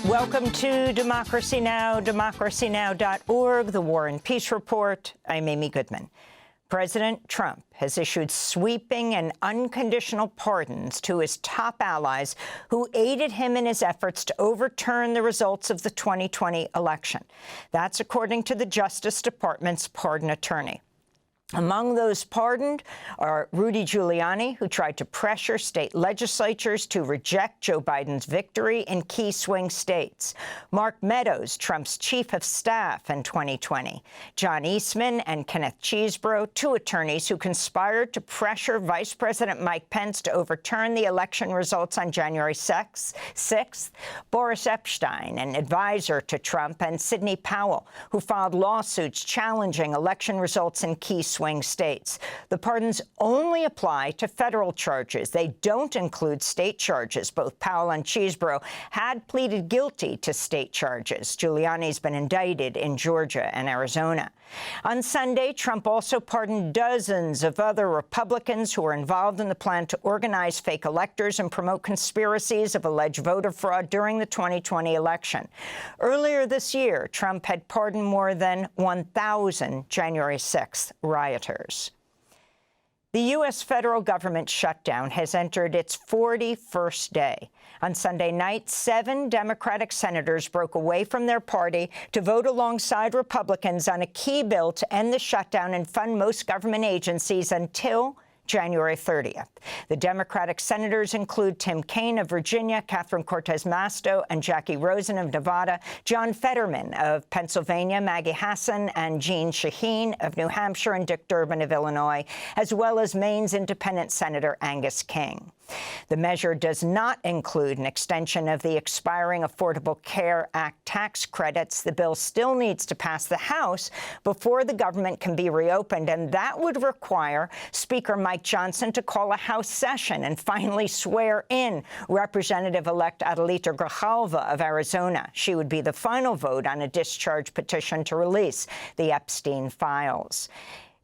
Welcome to Democracy Now!, democracynow.org, the War and Peace Report. I'm Amy Goodman. President Trump has issued sweeping and unconditional pardons to his top allies who aided him in his efforts to overturn the results of the 2020 election. That's according to the Justice Department's pardon attorney. Among those pardoned are Rudy Giuliani, who tried to pressure state legislatures to reject Joe Biden's victory in key swing states; Mark Meadows, Trump's chief of staff in 2020; John Eastman and Kenneth Chesebro, two attorneys who conspired to pressure Vice President Mike Pence to overturn the election results on January 6th; Boris Epshteyn, an advisor to Trump; and Sidney Powell, who filed lawsuits challenging election results in key swing states. The pardons only apply to federal charges. They don't include state charges. Both Powell and Chesebro had pleaded guilty to state charges. Giuliani's been indicted in Georgia and Arizona. On Sunday, Trump also pardoned dozens of other Republicans who were involved in the plan to organize fake electors and promote conspiracies of alleged voter fraud during the 2020 election. Earlier this year, Trump had pardoned more than 1,000 January 6th rioters. The U.S. federal government shutdown has entered its 41st day. On Sunday night, 7 Democratic senators broke away from their party to vote alongside Republicans on a key bill to end the shutdown and fund most government agencies until January 30th. The Democratic senators include Tim Kaine of Virginia, Catherine Cortez Masto and Jackie Rosen of Nevada, John Fetterman of Pennsylvania, Maggie Hassan and Jeanne Shaheen of New Hampshire, and Dick Durbin of Illinois, as well as Maine's independent Senator Angus King. The measure does not include an extension of the expiring Affordable Care Act tax credits. The bill still needs to pass the House before the government can be reopened, and that would require Speaker Mike Johnson to call a House session and finally swear in Representative-elect Adelita Grijalva of Arizona. She would be the final vote on a discharge petition to release the Epstein files.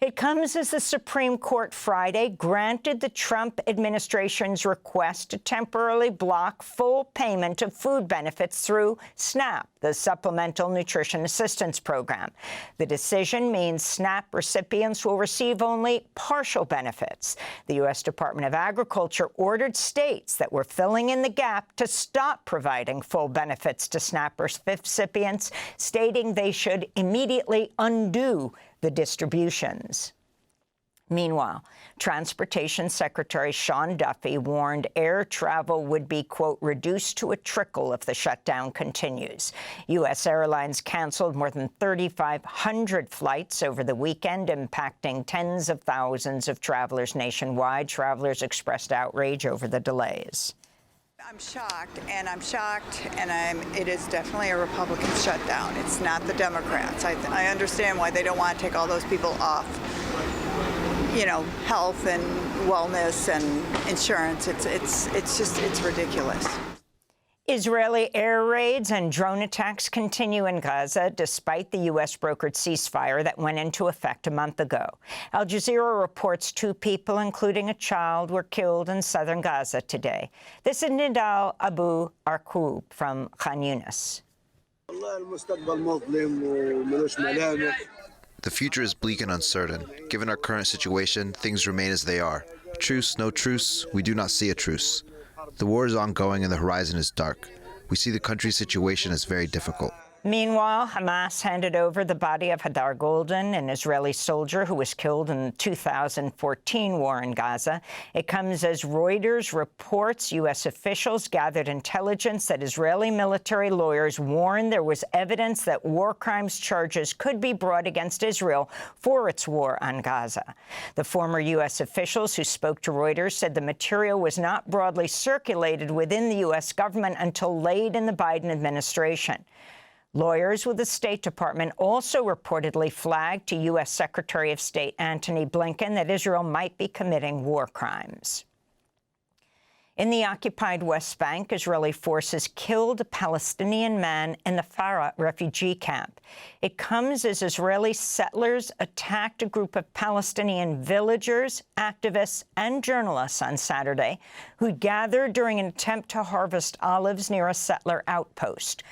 It comes as the Supreme Court Friday granted the Trump administration's request to temporarily block full payment of food benefits through SNAP, the Supplemental Nutrition Assistance Program. The decision means SNAP recipients will receive only partial benefits. The U.S. Department of Agriculture ordered states that were filling in the gap to stop providing full benefits to SNAP recipients, stating they should immediately undo the distributions. Meanwhile, Transportation Secretary Sean Duffy warned air travel would be, quote, reduced to a trickle if the shutdown continues. U.S. airlines canceled more than 3,500 flights over the weekend, impacting tens of thousands of travelers nationwide. Travelers expressed outrage over the delays. I'm shocked, and it is definitely a Republican shutdown. It's not the Democrats. I understand why they don't want to take all those people off, health and wellness and insurance. It's ridiculous. Israeli air raids and drone attacks continue in Gaza, despite the U.S.-brokered ceasefire that went into effect a month ago. Al Jazeera reports 2 people, including a child, were killed in southern Gaza today. This is Nidal Abu Arqoub from Khan Yunis. The future is bleak and uncertain. Given our current situation, things remain as they are. Truce, no truce, we do not see a truce. The war is ongoing and the horizon is dark. We see the country's situation as very difficult. Meanwhile, Hamas handed over the body of Hadar Golden, an Israeli soldier who was killed in the 2014 war in Gaza. It comes as Reuters reports U.S. officials gathered intelligence that Israeli military lawyers warned there was evidence that war crimes charges could be brought against Israel for its war on Gaza. The former U.S. officials who spoke to Reuters said the material was not broadly circulated within the U.S. government until late in the Biden administration. Lawyers with the State Department also reportedly flagged to U.S. Secretary of State Antony Blinken that Israel might be committing war crimes. In the occupied West Bank, Israeli forces killed a Palestinian man in the Farah refugee camp. It comes as Israeli settlers attacked a group of Palestinian villagers, activists, and journalists on Saturday who'd gathered during an attempt to harvest olives near a settler outpost.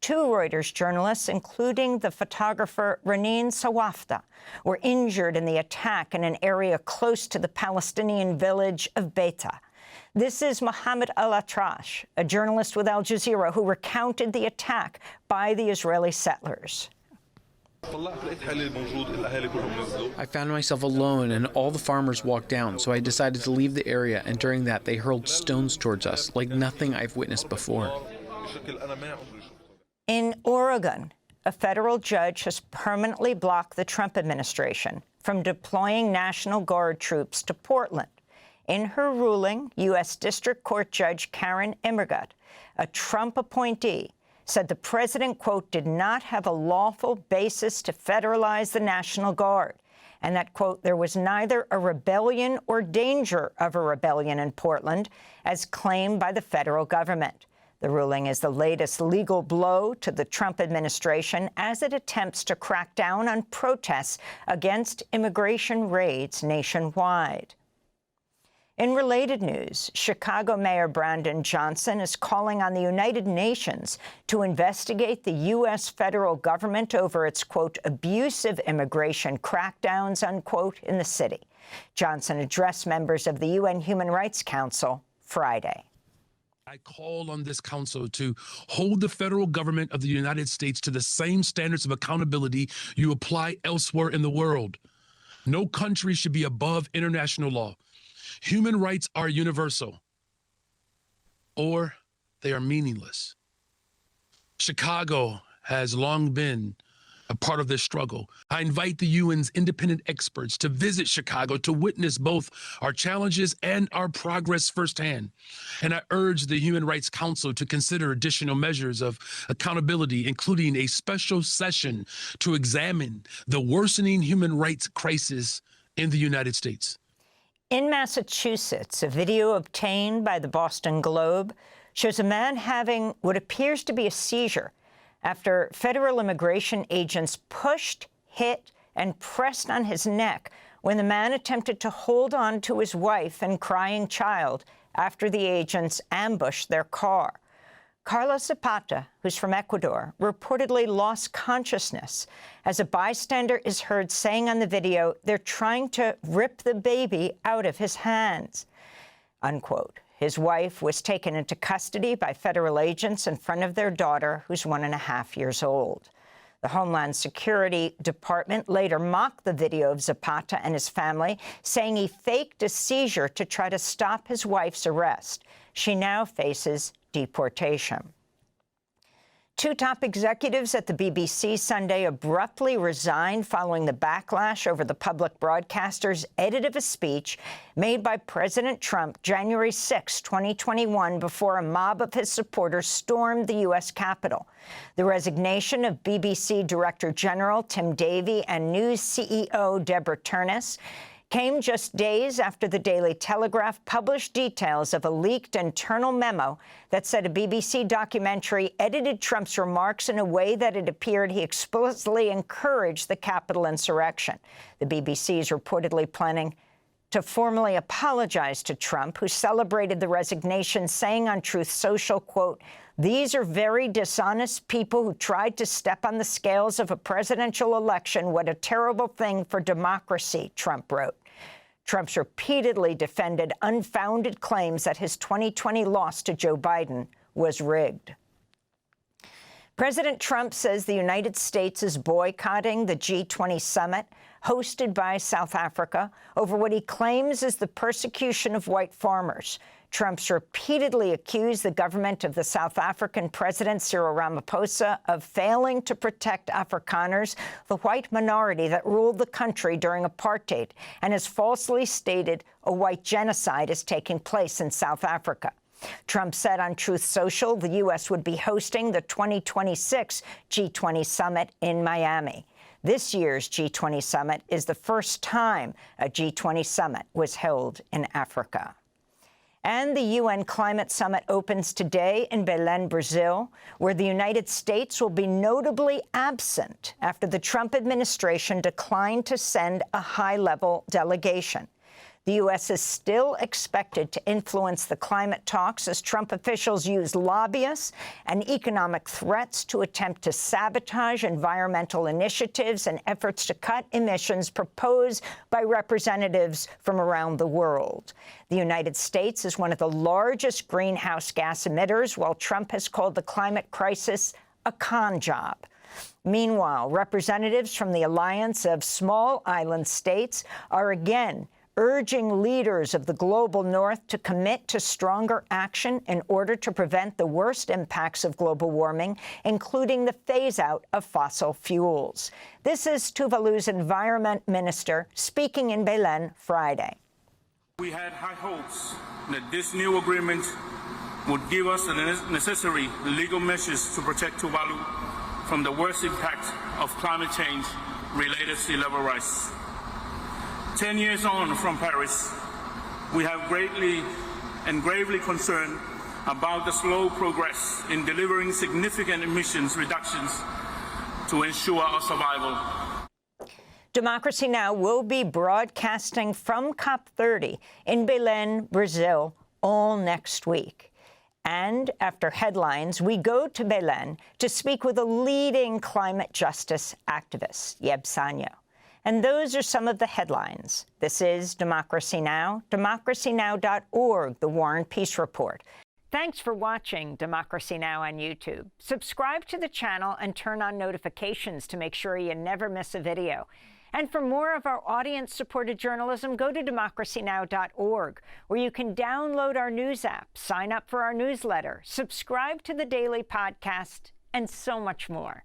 Two Reuters journalists, including the photographer Reneen Sawafta, were injured in the attack in an area close to the Palestinian village of Beita. This is Mohammed Al-Atrash, a journalist with Al Jazeera, who recounted the attack by the Israeli settlers. I found myself alone and all the farmers walked down, so I decided to leave the area, and during that they hurled stones towards us like nothing I've witnessed before. In Oregon, a federal judge has permanently blocked the Trump administration from deploying National Guard troops to Portland. In her ruling, U.S. District Court Judge Karen Immergut, a Trump appointee, said the president, quote, did not have a lawful basis to federalize the National Guard, and that, quote, there was neither a rebellion or danger of a rebellion in Portland, as claimed by the federal government. The ruling is the latest legal blow to the Trump administration as it attempts to crack down on protests against immigration raids nationwide. In related news, Chicago Mayor Brandon Johnson is calling on the United Nations to investigate the U.S. federal government over its, quote, abusive immigration crackdowns, unquote, in the city. Johnson addressed members of the UN Human Rights Council Friday. I call on this council to hold the federal government of the United States to the same standards of accountability you apply elsewhere in the world. No country should be above international law. Human rights are universal, or they are meaningless. Chicago has long been a part of this struggle. I invite the UN's independent experts to visit Chicago to witness both our challenges and our progress firsthand. And I urge the Human Rights Council to consider additional measures of accountability, including a special session to examine the worsening human rights crisis in the United States. In Massachusetts, a video obtained by the Boston Globe shows a man having what appears to be a seizure after federal immigration agents pushed, hit, and pressed on his neck when the man attempted to hold on to his wife and crying child after the agents ambushed their car. Carlos Zapata, who's from Ecuador, reportedly lost consciousness as a bystander is heard saying on the video, they're trying to rip the baby out of his hands, unquote. His wife was taken into custody by federal agents in front of their daughter, who's 1.5 years old. The Homeland Security Department later mocked the video of Zapata and his family, saying he faked a seizure to try to stop his wife's arrest. She now faces deportation. Two top executives at the BBC Sunday abruptly resigned following the backlash over the public broadcaster's edit of a speech made by President Trump January 6, 2021, before a mob of his supporters stormed the U.S. Capitol. The resignation of BBC Director General Tim Davie and News CEO Deborah Turnus came just days after the Daily Telegraph published details of a leaked internal memo that said a BBC documentary edited Trump's remarks in a way that it appeared he explicitly encouraged the Capitol insurrection. The BBC is reportedly planning to formally apologize to Trump, who celebrated the resignation, saying on Truth Social, quote, "These are very dishonest people who tried to step on the scales of a presidential election. What a terrible thing for democracy," Trump wrote. Trump's repeatedly defended unfounded claims that his 2020 loss to Joe Biden was rigged. President Trump says the United States is boycotting the G20 summit hosted by South Africa over what he claims is the persecution of white farmers. Trump's repeatedly accused the government of the South African president, Cyril Ramaphosa, of failing to protect Afrikaners, the white minority that ruled the country during apartheid, and has falsely stated a white genocide is taking place in South Africa. Trump said on Truth Social the U.S. would be hosting the 2026 G20 summit in Miami. This year's G20 summit is the first time a G20 summit was held in Africa. And the UN Climate Summit opens today in Belém, Brazil, where the United States will be notably absent after the Trump administration declined to send a high-level delegation. The U.S. is still expected to influence the climate talks as Trump officials use lobbyists and economic threats to attempt to sabotage environmental initiatives and efforts to cut emissions proposed by representatives from around the world. The United States is one of the largest greenhouse gas emitters, while Trump has called the climate crisis a con job. Meanwhile, representatives from the Alliance of Small Island States are again urging leaders of the global north to commit to stronger action in order to prevent the worst impacts of global warming, including the phase-out of fossil fuels. This is Tuvalu's Environment Minister speaking in Belém Friday. We had high hopes that this new agreement would give us the necessary legal measures to protect Tuvalu from the worst impact of climate change related sea level rise. 10 years on from Paris, we have greatly and gravely concerned about the slow progress in delivering significant emissions reductions to ensure our survival. Democracy Now! Will be broadcasting from COP30 in Belém, Brazil, all next week. And after headlines, we go to Belém to speak with a leading climate justice activist, Yeb Sanyo. And those are some of the headlines. This is Democracy Now!, democracynow.org, The War and Peace Report. Thanks for watching Democracy Now! On YouTube. Subscribe to the channel and turn on notifications to make sure you never miss a video. And for more of our audience-supported journalism, go to democracynow.org, where you can download our news app, sign up for our newsletter, subscribe to the daily podcast, and so much more.